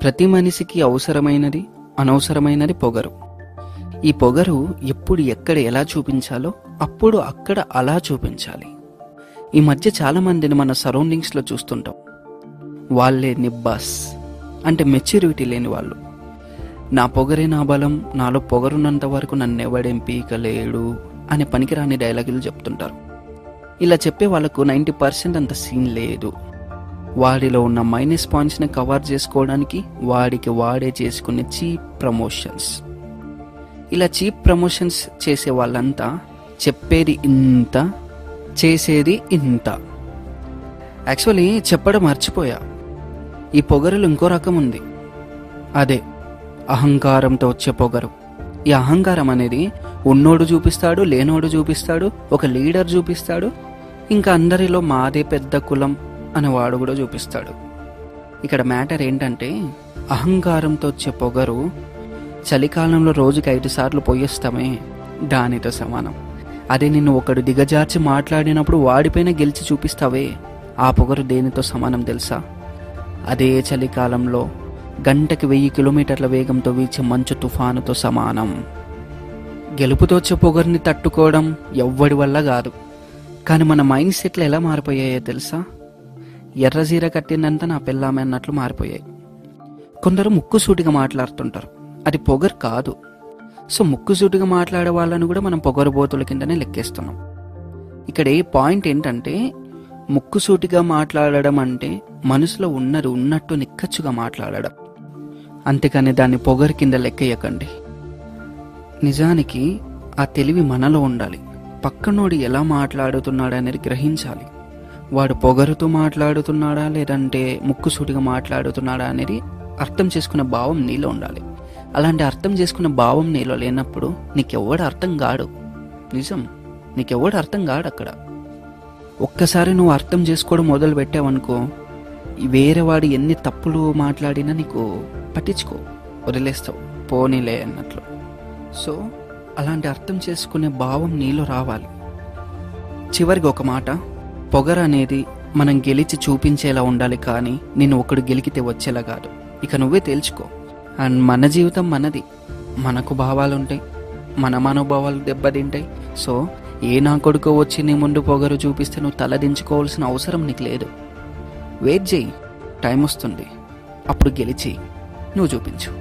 ప్రతి మనిషికి అవసరమైనది, అనవసరమైనది పొగరు. ఈ పొగరు ఎప్పుడు ఎక్కడ ఎలా చూపించాలో అప్పుడు అక్కడ అలా చూపించాలి. ఈ మధ్య చాలా మందిని మన సరౌండింగ్స్లో చూస్తుంటాం. వాళ్ళే నిబ్బాస్, అంటే మెచ్యూరిటీ లేని వాళ్ళు. నా పొగరే నా బలం, నాలో పొగరున్నంత వరకు నన్నెవడేం పీకలేడు అనే పనికిరాని డైలాగులు చెప్తుంటారు. ఇలా చెప్పే వాళ్ళకు 90% అంత సీన్ లేదు. వాడిలో ఉన్న మైనస్ పాయింట్స్ని కవర్ చేసుకోవడానికి వాడికి వాడే చేసుకునే చీప్ ప్రమోషన్స్. ఇలా చీప్ ప్రమోషన్స్ చేసే వాళ్ళంతా చెప్పేది ఇంత, చేసేది ఇంత. యాక్చువల్లీ చెప్పడం మర్చిపోయా, ఈ పొగరులో ఇంకో రకం ఉంది. అదే అహంకారంతో వచ్చే పొగరు. ఈ అహంకారం అనేది ఉన్నోడు చూపిస్తాడు, లేనోడు చూపిస్తాడు, ఒక లీడర్ చూపిస్తాడు, ఇంకా అందరిలో మాదే పెద్ద కులం అని వాడు కూడా చూపిస్తాడు. ఇక్కడ మ్యాటర్ ఏంటంటే, అహంకారంతో వచ్చే పొగరు చలికాలంలో రోజుకి 5 సార్లు పోయేస్తామే, దానితో సమానం. అదే నిన్ను ఒకడు దిగజార్చి మాట్లాడినప్పుడు వాడిపైన గెలిచి చూపిస్తావే, ఆ పొగరు దేనితో సమానం తెలుసా? అదే చలికాలంలో గంటకి 1000 కిలోమీటర్ల వేగంతో వీచే మంచు తుఫానుతో సమానం. గెలుపుతో వచ్చే పొగరుని తట్టుకోవడం ఎవ్వడి వల్ల కాదు. కానీ మన మైండ్ సెట్లు ఎలా మారిపోయాయో తెలుసా? ఎర్రజీర కట్టిందంతా నా పెళ్ళామే అన్నట్లు మారిపోయాయి. కొందరు ముక్కుసూటిగా మాట్లాడుతుంటారు, అది పొగరు కాదు. సో ముక్కుసూటిగా మాట్లాడే వాళ్ళని కూడా మనం పొగరుబోతుల కిందనే లెక్కేస్తున్నాం. ఇక్కడ ఏ పాయింట్ ఏంటంటే, ముక్కుసూటిగా మాట్లాడడం అంటే మనసులో ఉన్నది ఉన్నట్టు నిక్కచ్చుగా మాట్లాడడం, అంతేకాని దాన్ని పొగరు కింద లెక్కేయకండి. నిజానికి ఆ తెలివి మనలో ఉండాలి. పక్కనోడు ఎలా మాట్లాడుతున్నాడు అనేది గ్రహించాలి. వాడు పొగరుతో మాట్లాడుతున్నాడా లేదంటే ముక్కుసూటిగా మాట్లాడుతున్నాడా అనేది అర్థం చేసుకునే భావం నీలో ఉండాలి. అలాంటి అర్థం చేసుకునే భావం నీలో లేనప్పుడు నీకెవ్వడు అర్థం కాడు. నిజం, నీకెవ్వడు అర్థం కాడు. అక్కడ ఒక్కసారి నువ్వు అర్థం చేసుకోవడం మొదలు పెట్టావనుకో, వేరే వాడు ఎన్ని తప్పులు మాట్లాడినా నీకు పట్టించుకో, వదిలేస్తావు, పోనీలే అన్నట్లు. సో అలాంటి అర్థం చేసుకునే భావం నీలో రావాలి. చివరికి ఒక మాట, పొగరు అనేది మనం గెలిచి చూపించేలా ఉండాలి, కానీ నిన్ను ఒకడు గెలికితే వచ్చేలా కాదు. ఇక నువ్వే తేల్చుకో. అండ్ మన జీవితం మనది, మనకు భావాలు ఉంటాయి, మన మనోభావాలు దెబ్బతింటాయి. సో ఏ నా కొడుకు వచ్చి నీ ముందు పొగరు చూపిస్తే నువ్వు తలదించుకోవాల్సిన అవసరం నీకు లేదు. వెయిట్ చేయి, టైం వస్తుంది, అప్పుడు గెలిచి నువ్వు చూపించు.